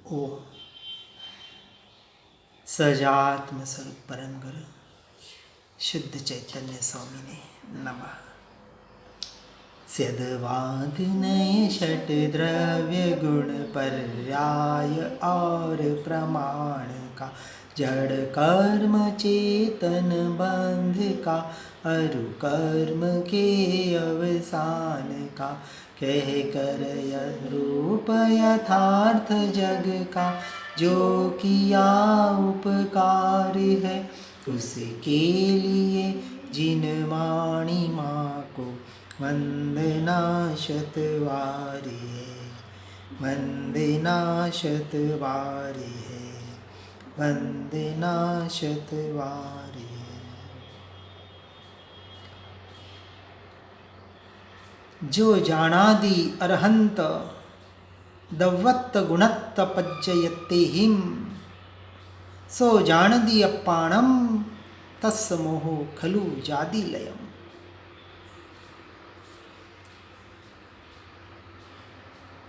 ओ सजात्म स्वरूप परम गुरु शुद्ध चैतन्य स्वामी ने नमः। स्यदवाद नये षट द्रव्य गुण पर्याय और प्रमाण का, जड़ कर्म चेतन बंध का, अरु कर्म के अवसान का, कह कर यह रूप यथार्थ जग का, जो किया उपकार है उसके लिए, जिन वाणी माँ को वंदना शतवारी है, वंदना शतवारी है, वंदना शतवारी है। जो जानादि अरहंत दवत्त गुणत्त पज्जयते हिम, सो जानदि अप्पाणम तस् मोहो खलु जादि लयम।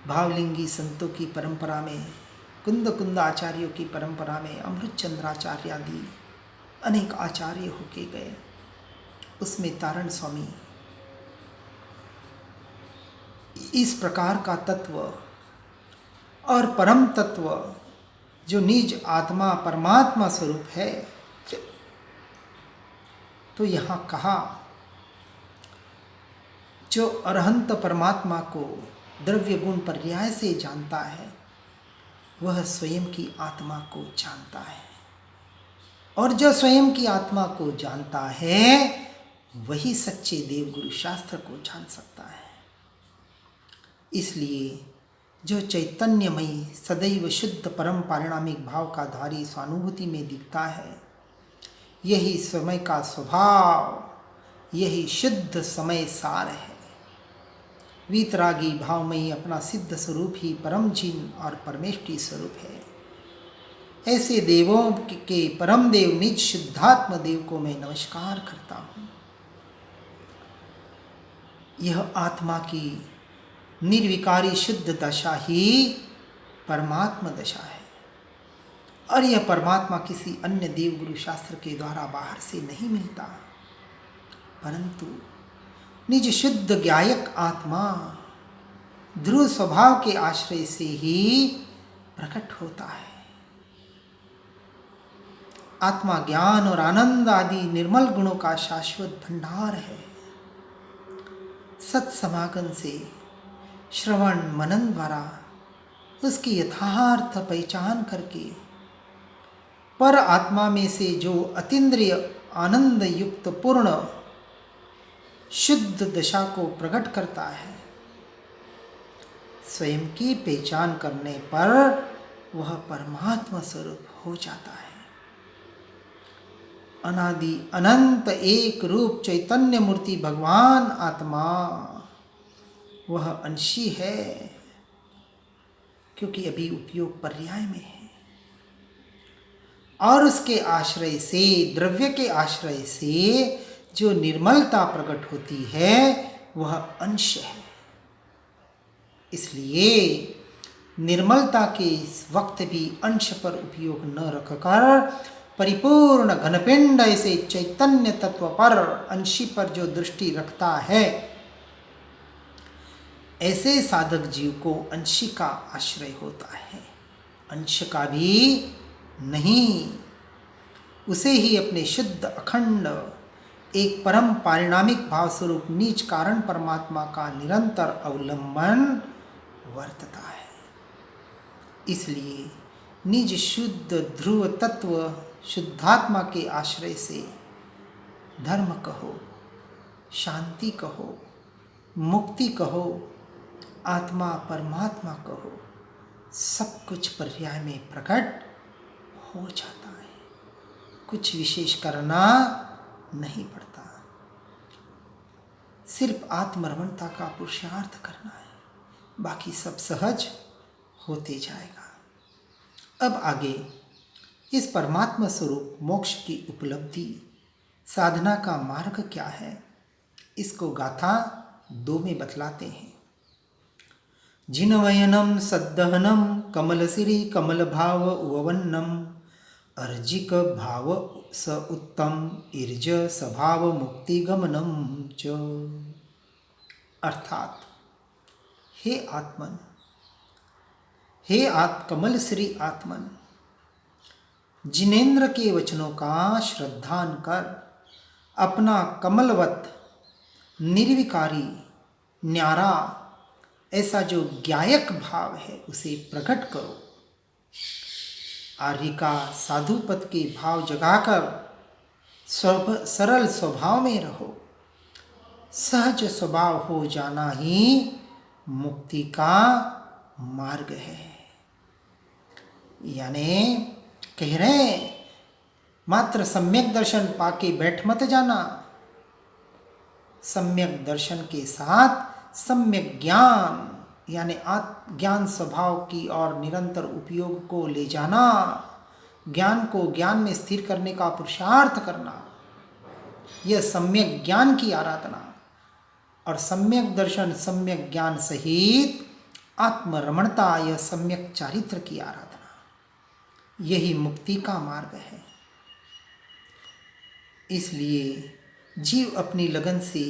भावलिंगी संतों की परंपरा में, कुंद कुंद आचार्यों की परंपरा में अमृत चंद्राचार्य आदि अनेक आचार्य होके गए। उसमें तारण स्वामी इस प्रकार का तत्व और परम तत्व जो निज आत्मा परमात्मा स्वरूप है, तो यहाँ कहा जो अरहंत परमात्मा को द्रव्य गुण पर्याय से जानता है, वह स्वयं की आत्मा को जानता है, और जो स्वयं की आत्मा को जानता है वही सच्चे देवगुरु शास्त्र को जान सकता है। इसलिए जो चैतन्यमयी सदैव शुद्ध परम पारिणामिक भाव का धारी स्वानुभूति में दिखता है, यही समय का स्वभाव, यही शुद्ध समय सार है। वीतरागी भावमयी अपना सिद्ध स्वरूप ही परम जिन और परमेष्टि स्वरूप है। ऐसे देवों के परम देव निज शुद्धात्म देव को मैं नमस्कार करता हूँ। यह आत्मा की निर्विकारी शुद्ध दशा ही परमात्मा दशा है, और यह परमात्मा किसी अन्य देवगुरु शास्त्र के द्वारा बाहर से नहीं मिलता, परंतु निज शुद्ध ज्ञायक आत्मा ध्रुव स्वभाव के आश्रय से ही प्रकट होता है। आत्मा ज्ञान और आनंद आदि निर्मल गुणों का शाश्वत भंडार है। सत्समागम से श्रवण मनन द्वारा उसकी यथार्थ पहचान करके पर आत्मा में से जो अतीन्द्रिय आनंद युक्त पूर्ण शुद्ध दशा को प्रकट करता है, स्वयं की पहचान करने पर वह परमात्मा स्वरूप हो जाता है। अनादि अनंत एक रूप चैतन्य मूर्ति भगवान आत्मा वह अंशी है, क्योंकि अभी उपयोग पर्याय में है, और उसके आश्रय से, द्रव्य के आश्रय से जो निर्मलता प्रकट होती है वह अंश है। इसलिए निर्मलता के इस वक्त भी अंश पर उपयोग न रखकर परिपूर्ण घनपिंड ऐसे चैतन्य तत्व पर, अंशी पर जो दृष्टि रखता है, ऐसे साधक जीव को अंशी का आश्रय होता है। अंश का भी नहीं, उसे ही अपने शुद्ध अखंड एक परम पारिणामिक भाव स्वरूप निज कारण परमात्मा का निरंतर अवलंबन वर्तता है। इसलिए निज शुद्ध ध्रुव तत्व शुद्धात्मा के आश्रय से धर्म कहो, शांति कहो, मुक्ति कहो, आत्मा परमात्मा कहो, सब कुछ पर्याय में प्रकट हो जाता है। कुछ विशेष करना नहीं पड़ता, सिर्फ आत्मरमणता का पुरुषार्थ करना है, बाकी सब सहज होते जाएगा। अब आगे इस परमात्मा स्वरूप मोक्ष की उपलब्धि साधना का मार्ग क्या है, इसको गाथा 2 में बतलाते हैं। जिनवयनम सद्दहनम कमलसिरी कमलभाव उवन्नम अर्जिक भाव स उत्तम ईर्ज स्वभाव मुक्ति गमनम च। अर्थात हे आत्मन, हे कमल श्री आत्मन, जिनेन्द्र के वचनों का श्रद्धान कर अपना कमलवत निर्विकारी न्यारा ऐसा जो ज्ञायक भाव है उसे प्रकट करो। आर्य का साधु पद के भाव जगाकर सरल स्वभाव में रहो। सहज स्वभाव हो जाना ही मुक्ति का मार्ग है। यानी कह रहे हैं मात्र सम्यक दर्शन पाके बैठ मत जाना, सम्यक दर्शन के साथ सम्यक ज्ञान यानी ज्ञान स्वभाव की और निरंतर उपयोग को ले जाना, ज्ञान को ज्ञान में स्थिर करने का पुरुषार्थ करना, यह सम्यक ज्ञान की आराधना। और सम्यक दर्शन सम्यक ज्ञान सहित आत्मरमणता, यह सम्यक चारित्र की आराधना, यही मुक्ति का मार्ग है। इसलिए जीव अपनी लगन से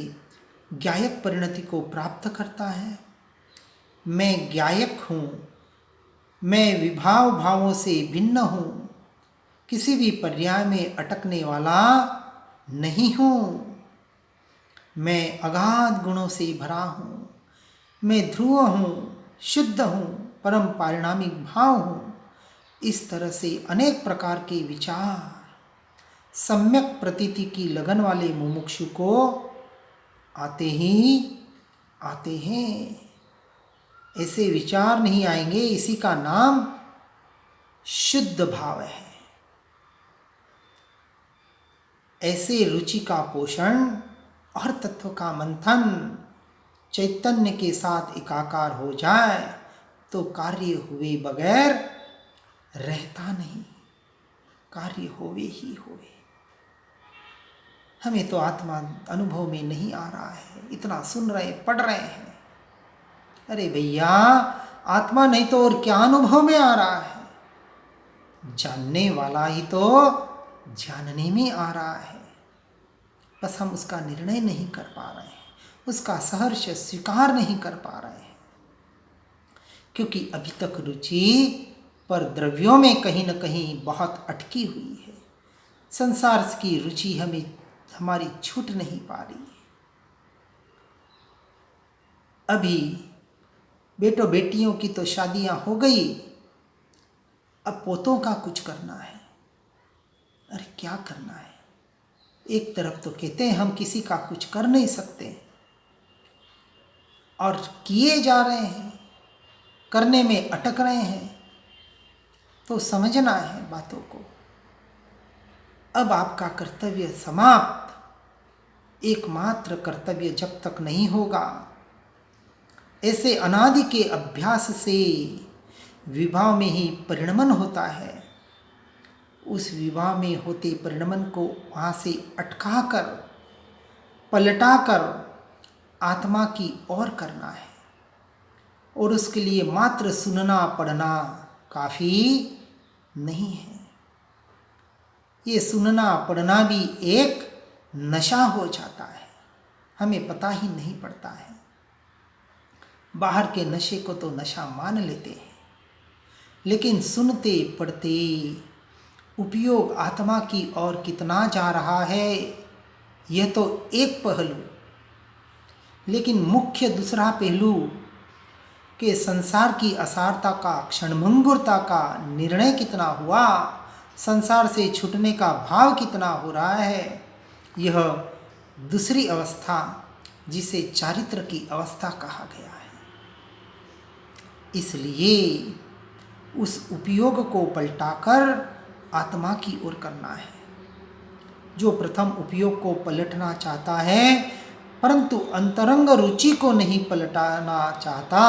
ज्ञायक परिणति को प्राप्त करता है। मैं ज्ञायक हूँ, मैं विभाव भावों से भिन्न हूँ, किसी भी पर्याय में अटकने वाला नहीं हूँ, मैं अगाध गुणों से भरा हूँ, मैं ध्रुव हूँ, शुद्ध हूँ, परम पारिणामिक भाव हूँ। इस तरह से अनेक प्रकार के विचार सम्यक प्रतीति की लगन वाले मुमुक्षु को आते ही आते हैं। ऐसे विचार नहीं आएंगे, इसी का नाम शुद्ध भाव है। ऐसे रुचि का पोषण और तत्व का मंथन चैतन्य के साथ एकाकार हो जाए तो कार्य हुए बगैर रहता नहीं, कार्य होवे ही होवे। हमें तो आत्मा अनुभव में नहीं आ रहा है, इतना सुन रहे पढ़ रहे हैं। अरे भैया, आत्मा नहीं तो और क्या अनुभव में आ रहा है? जानने वाला ही तो जानने में आ रहा है, बस हम उसका निर्णय नहीं कर पा रहे हैं, उसका सहर्ष स्वीकार नहीं कर पा रहे हैं, क्योंकि अभी तक रुचि पर द्रव्यों में कहीं न कहीं बहुत अटकी हुई है। संसार की रुचि हमारी छूट नहीं पा रही है। अभी बेटों बेटियों की तो शादियां हो गई, अब पोतों का कुछ करना है। अरे क्या करना है? एक तरफ तो कहते हैं हम किसी का कुछ कर नहीं सकते, और किए जा रहे हैं, करने में अटक रहे हैं। तो समझना है बातों को। अब आपका कर्तव्य समाप्त। एकमात्र कर्तव्य जब तक नहीं होगा, ऐसे अनादि के अभ्यास से विवाह में ही परिणमन होता है। उस विवाह में होते परिणमन को वहाँ से अटकाकर पलटाकर आत्मा की ओर करना है, और उसके लिए मात्र सुनना पढ़ना काफ़ी नहीं है। ये सुनना पढ़ना भी एक नशा हो जाता है, हमें पता ही नहीं पड़ता है। बाहर के नशे को तो नशा मान लेते हैं, लेकिन सुनते पढ़ते उपयोग आत्मा की ओर कितना जा रहा है, यह तो एक पहलू। लेकिन मुख्य दूसरा पहलू के संसार की असारता का, क्षणभंगुरता का निर्णय कितना हुआ, संसार से छूटने का भाव कितना हो रहा है, यह दूसरी अवस्था जिसे चारित्र की अवस्था कहा गया है। इसलिए उस उपयोग को पलटाकर आत्मा की ओर करना है। जो प्रथम उपयोग को पलटना चाहता है परंतु अंतरंग रुचि को नहीं पलटाना चाहता,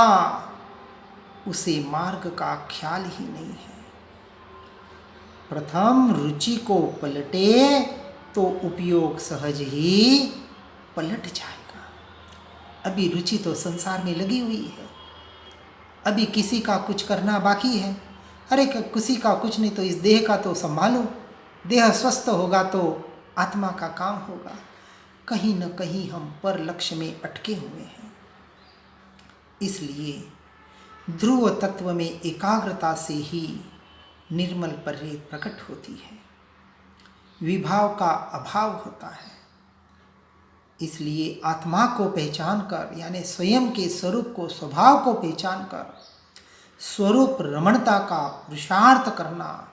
उसे मार्ग का ख्याल ही नहीं है। प्रथम रुचि को पलटे तो उपयोग सहज ही पलट जाएगा। अभी रुचि तो संसार में लगी हुई है, अभी किसी का कुछ करना बाकी है। अरे किसी का कुछ नहीं तो इस देह का तो संभालो, देह स्वस्थ होगा तो आत्मा का काम होगा। कहीं न कहीं हम पर लक्ष्य में अटके हुए हैं। इसलिए ध्रुव तत्व में एकाग्रता से ही निर्मल पर्यत प्रकट होती है, विभाव का अभाव होता है। इसलिए आत्मा को पहचान कर, यानी स्वयं के स्वरूप को, स्वभाव को पहचान कर स्वरूप रमणता का पुरुषार्थ करना,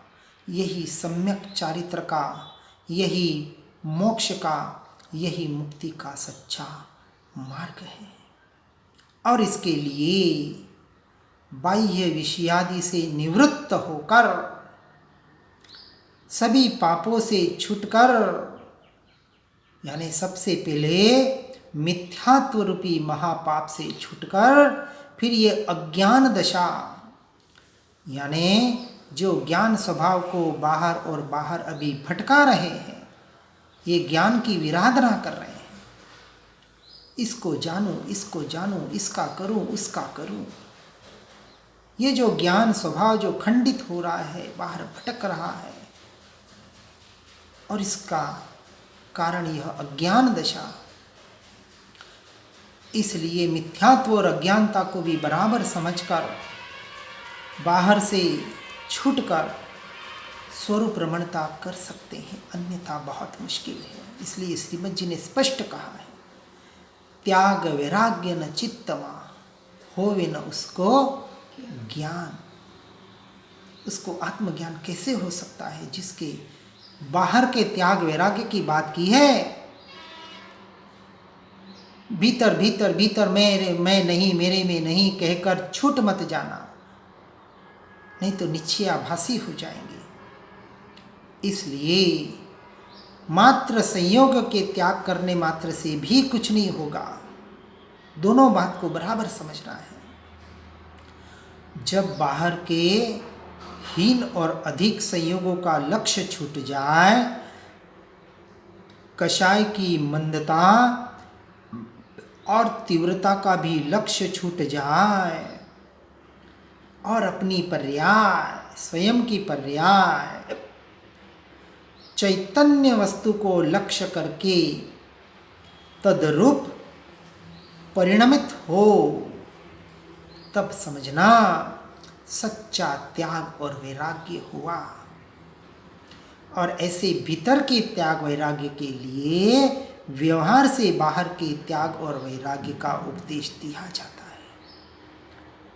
यही सम्यक चारित्र का, यही मोक्ष का, यही मुक्ति का सच्चा मार्ग है। और इसके लिए बाह्य विषयादि से निवृत्त होकर, सभी पापों से छूटकर, यानी सबसे पहले मिथ्यात्व रूपी महापाप से छूटकर, फिर ये अज्ञान दशा, यानी जो ज्ञान स्वभाव को बाहर और बाहर अभी भटका रहे हैं, ये ज्ञान की विराधना कर रहे हैं, इसको जानूं, इसको जानूं, इसका करूं, उसका करूं। ये जो ज्ञान स्वभाव जो खंडित हो रहा है, बाहर भटक रहा है, और इसका कारण यह अज्ञान दशा। इसलिए मिथ्यात्व और अज्ञानता को भी बराबर समझकर, बाहर से छूटकर स्वरूप रमणता कर सकते हैं, अन्यथा बहुत मुश्किल है। इसलिए श्रीमद जी ने स्पष्ट कहा है, त्याग वैराग्य न चित्तमा, होवे न उसको ज्ञान। उसको आत्मज्ञान कैसे हो सकता है जिसके बाहर के त्याग वैराग्य की बात की है, भीतर भीतर भीतर मैं नहीं, मेरे में नहीं कहकर छूट मत जाना, नहीं तो निश्चयाभासी हो जाएंगे। इसलिए मात्र संयोग के त्याग करने मात्र से भी कुछ नहीं होगा, दोनों बात को बराबर समझना है। जब बाहर के हीन और अधिक संयोगों का लक्ष्य छूट जाए, कषाय की मंदता और तीव्रता का भी लक्ष्य छूट जाए, और अपनी पर्याय, स्वयं की पर्याय चैतन्य वस्तु को लक्ष्य करके तदरूप परिणमित हो, तब समझना सच्चा त्याग और वैराग्य हुआ। और ऐसे भीतर के त्याग वैराग्य के लिए व्यवहार से बाहर के त्याग और वैराग्य का उपदेश दिया जाता है।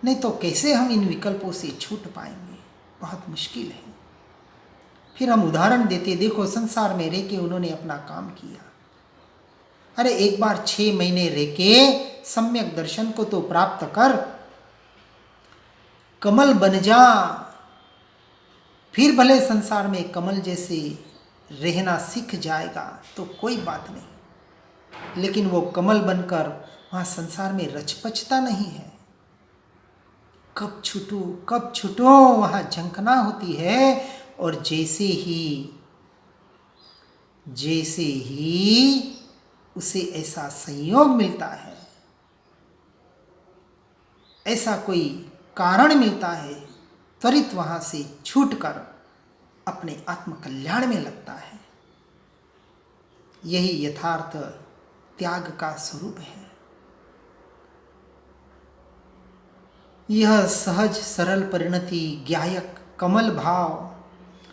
नहीं तो कैसे हम इन विकल्पों से छूट पाएंगे, बहुत मुश्किल है। फिर हम उदाहरण देते, देखो संसार में रह के उन्होंने अपना काम किया। अरे एक बार 6 महीने रह के सम्यक दर्शन को तो प्राप्त कर, कमल बन जा, फिर भले संसार में कमल जैसे रहना सीख जाएगा तो कोई बात नहीं, लेकिन वो कमल बनकर वहाँ संसार में रचपचता नहीं है। कब छूटूं वहाँ झंखना होती है। और जैसे ही उसे ऐसा संयोग मिलता है, ऐसा कोई कारण मिलता है, त्वरित वहाँ से छूटकर अपने आत्म कल्याण में लगता है। यही यथार्थ त्याग का स्वरूप है। यह सहज सरल परिणति, ज्ञायक कमल भाव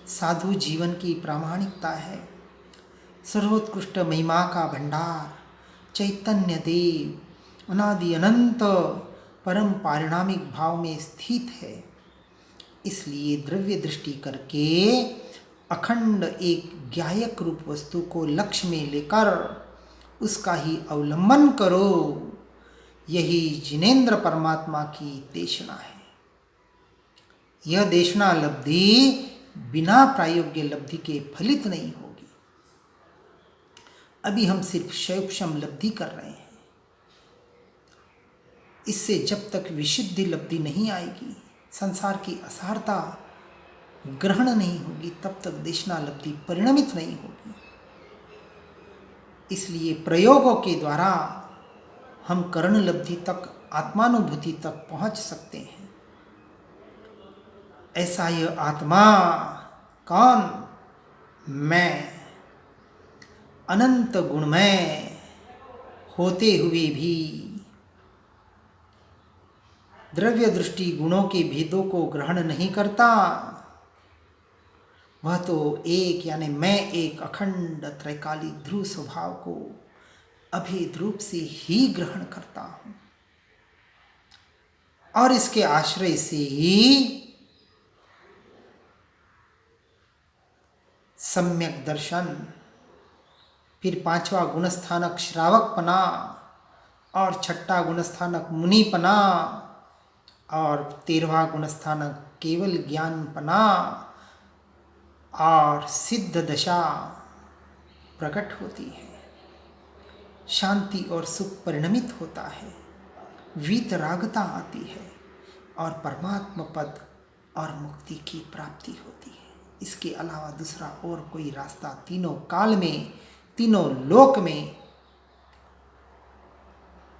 साधु जीवन की प्रामाणिकता है। सर्वोत्कृष्ट महिमा का भंडार चैतन्य देव अनादि अनंत परम पारिणामिक भाव में स्थित है। इसलिए द्रव्य दृष्टि करके अखंड एक ज्ञायक रूप वस्तु को लक्ष्य में लेकर उसका ही अवलंबन करो, यही जिनेंद्र परमात्मा की देशना है। यह देशना लब्धि बिना प्रायोग्य लब्धि के फलित नहीं होगी। अभी हम सिर्फ शैवक्षम लब्धि कर रहे हैं। इससे जब तक विशुद्धि लब्धि नहीं आएगी, संसार की असारता ग्रहण नहीं होगी, तब तक देशना लब्धि परिणमित नहीं होगी। इसलिए प्रयोगों के द्वारा हम कर्ण लब्धि तक, आत्मानुभूति तक पहुंच सकते हैं। ऐसा यह आत्मा कौन? मैं, अनंत गुणमय होते हुए भी द्रव्य दृष्टि गुणों के भेदों को ग्रहण नहीं करता। वह तो एक यानी मैं एक अखंड त्रैकालिक ध्रुव स्वभाव को अभेद रूप से ही ग्रहण करता हूं और इसके आश्रय से ही सम्यक दर्शन, फिर 5वां गुणस्थानक श्रावकपना और 6ठा गुणस्थानक मुनिपना और 13वां गुणस्थानक केवल ज्ञानपना और सिद्ध दशा प्रकट होती है। शांति और सुख परिणमित होता है, वीतरागता आती है और परमात्मा पद और मुक्ति की प्राप्ति होती है। इसके अलावा दूसरा और कोई रास्ता तीनों काल में, तीनों लोक में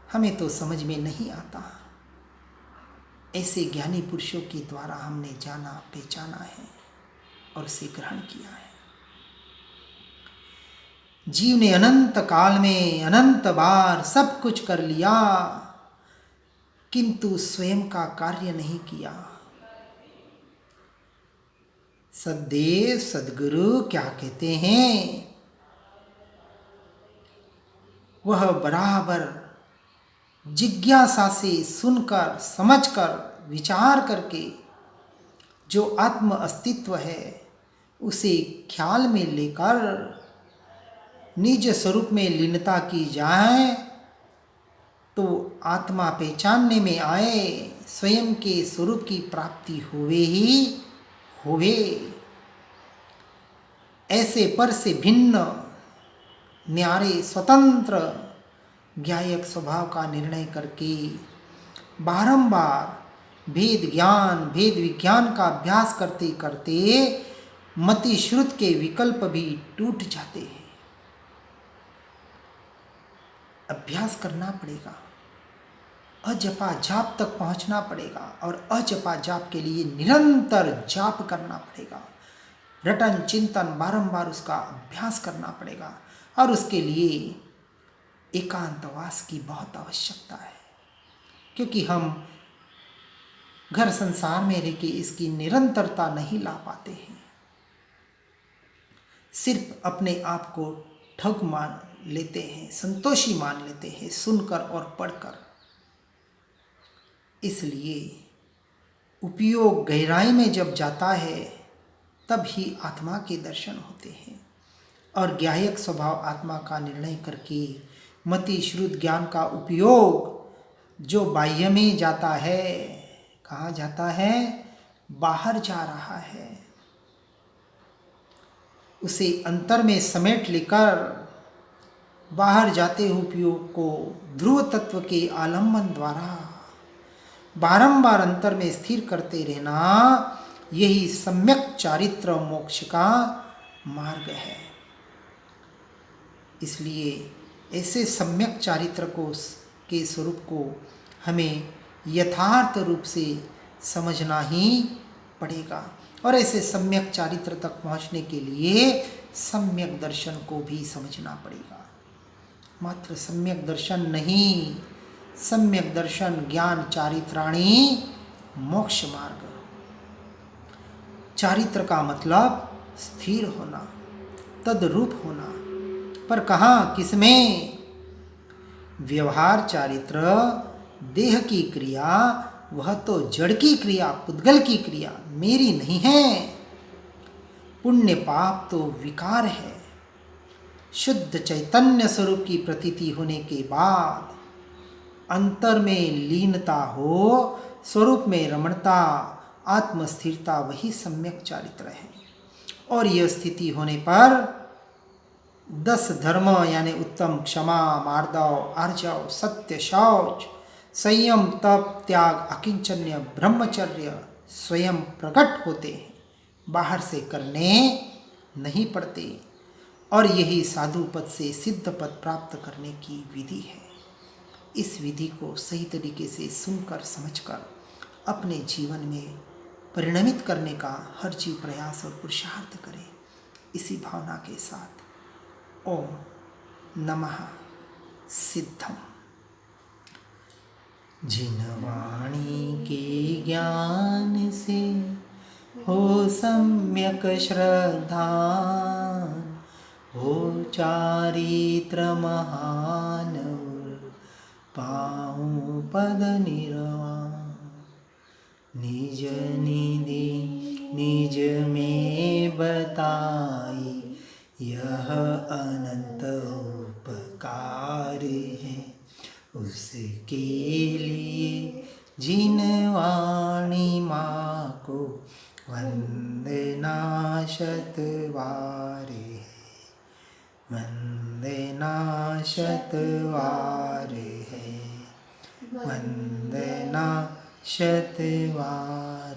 हमें तो समझ में नहीं आता। ऐसे ज्ञानी पुरुषों के द्वारा हमने जाना, पहचाना है और उसे ग्रहण किया है। जीव ने अनंत काल में अनंत बार सब कुछ कर लिया, किंतु स्वयं का कार्य नहीं किया। सद्देव सद्गुरु क्या कहते हैं? वह बराबर जिज्ञासा से सुनकर, समझकर, विचार करके जो आत्म अस्तित्व है उसे ख्याल में लेकर निज स्वरूप में लीनता की जाए तो आत्मा पहचानने में आए, स्वयं के स्वरूप की प्राप्ति होवे ही होवे। ऐसे पर से भिन्न, न्यारे, स्वतंत्र ज्ञायक स्वभाव का निर्णय करके बारंबार भेद ज्ञान, भेद विज्ञान का अभ्यास करते करते मति श्रुत के विकल्प भी टूट जाते हैं। अभ्यास करना पड़ेगा, अजपा जाप तक पहुंचना पड़ेगा और अजपा जाप के लिए निरंतर जाप करना पड़ेगा। रटन चिंतन बारंबार उसका अभ्यास करना पड़ेगा और उसके लिए एकांतवास की बहुत आवश्यकता है, क्योंकि हम घर संसार में रह के इसकी निरंतरता नहीं ला पाते हैं। सिर्फ अपने आप को ठग मान लेते हैं, संतोषी मान लेते हैं सुनकर और पढ़कर। इसलिए उपयोग गहराई में जब जाता है तब ही आत्मा के दर्शन होते हैं और ज्ञायक स्वभाव आत्मा का निर्णय करके मति श्रुत ज्ञान का उपयोग जो बाह्य में जाता है, कहाँ जाता है? बाहर जा रहा है। उसे अंतर में समेट लेकर बाहर जाते हुए उपयोग को ध्रुव तत्व के आलम्बन द्वारा बारंबार अंतर में स्थिर करते रहना, यही सम्यक चारित्र मोक्ष का मार्ग है। इसलिए ऐसे सम्यक चारित्र को के स्वरूप को हमें यथार्थ रूप से समझना ही पड़ेगा और ऐसे सम्यक चारित्र तक पहुंचने के लिए सम्यक दर्शन को भी समझना पड़ेगा। मात्र सम्यक दर्शन नहीं, सम्यक दर्शन ज्ञान चारित्राणी मोक्ष मार्ग। चारित्र का मतलब स्थिर होना, तद्रूप होना, पर कहाँ, किसमें? व्यवहार चारित्र देह की क्रिया, वह तो जड़ की क्रिया, पुद्गल की क्रिया, मेरी नहीं है। पुण्य पाप तो विकार है। शुद्ध चैतन्य स्वरूप की प्रतीति होने के बाद अंतर में लीनता हो, स्वरूप में रमणता, आत्मस्थिरता, वही सम्यक चारित्र है। और यह स्थिति होने पर 10 धर्म यानी उत्तम, क्षमा, मार्दव, आर्जव, सत्य, शौच, संयम, तप, त्याग, अकिंचन्य, ब्रह्मचर्य स्वयं प्रकट होते हैं, बाहर से करने नहीं पड़ते। और यही साधु पद से सिद्ध पद प्राप्त करने की विधि है। इस विधि को सही तरीके से सुनकर, समझकर अपने जीवन में परिणमित करने का हर जीव प्रयास और पुरुषार्थ करे। इसी भावना के साथ ओम नमः सिद्धम। जिन वाणी के ज्ञान से हो सम्यक श्रद्धा, हो चारित्र महान, पाऊं पद निर्वाण। निज निधि निज में बताई, यह अनंत उपकार है। उसके लिए जिन वाणी माँ को वंदना शतवार है, वंदना शतवार है, वंदना शतवार